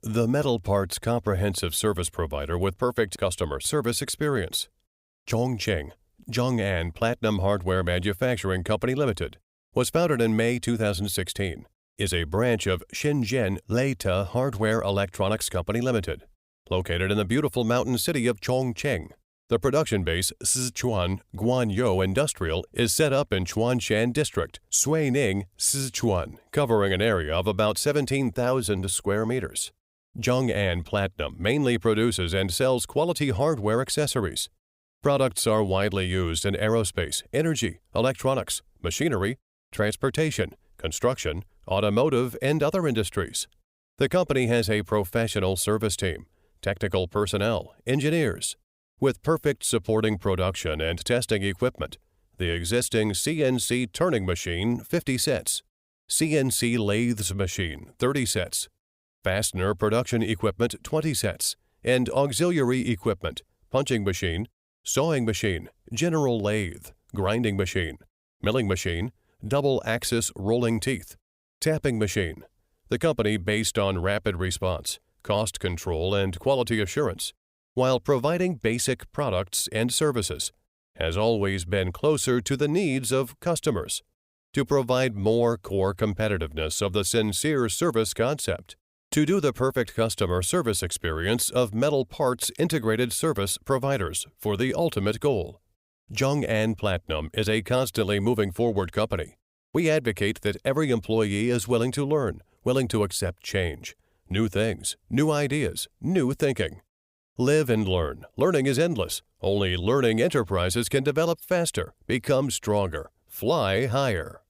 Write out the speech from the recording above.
the metal parts comprehensive service provider with perfect customer service experience. Chongqing, Zhong'an Platinum Hardware Manufacturing Company Limited, was founded in May 2016, is a branch of Shenzhen Leite Hardware Electronics Company Limited, located in the beautiful mountain city of Chongqing. The production base, Sichuan Guanyu Industrial, is set up in Chuanshan District, Suining, Sichuan, covering an area of about 17,000 square meters. Zhong'an Platinum mainly produces and sells quality hardware accessories. Products are widely used in aerospace, energy, electronics, machinery, transportation, construction, automotive, and other industries. The company has a professional service team, technical personnel, engineers, with perfect supporting production and testing equipment. The existing CNC turning machine, 50 sets, CNC lathes machine, 30 sets, fastener production equipment, 20 sets, and auxiliary equipment, punching machine, sawing machine, general lathe, grinding machine, milling machine, double-axis rolling teeth, tapping machine. The company based on rapid response, cost control, and quality assurance, while providing basic products and services, has always been closer to the needs of customers to provide more core competitiveness of the sincere service concept, to do the perfect customer service experience of metal parts integrated service providers for the ultimate goal. Zhong'an Platinum is a constantly moving forward company. We advocate that every employee is willing to learn, willing to accept change, new things, new ideas, new thinking. Live and learn. Learning is endless. Only learning enterprises can develop faster, become stronger, fly higher.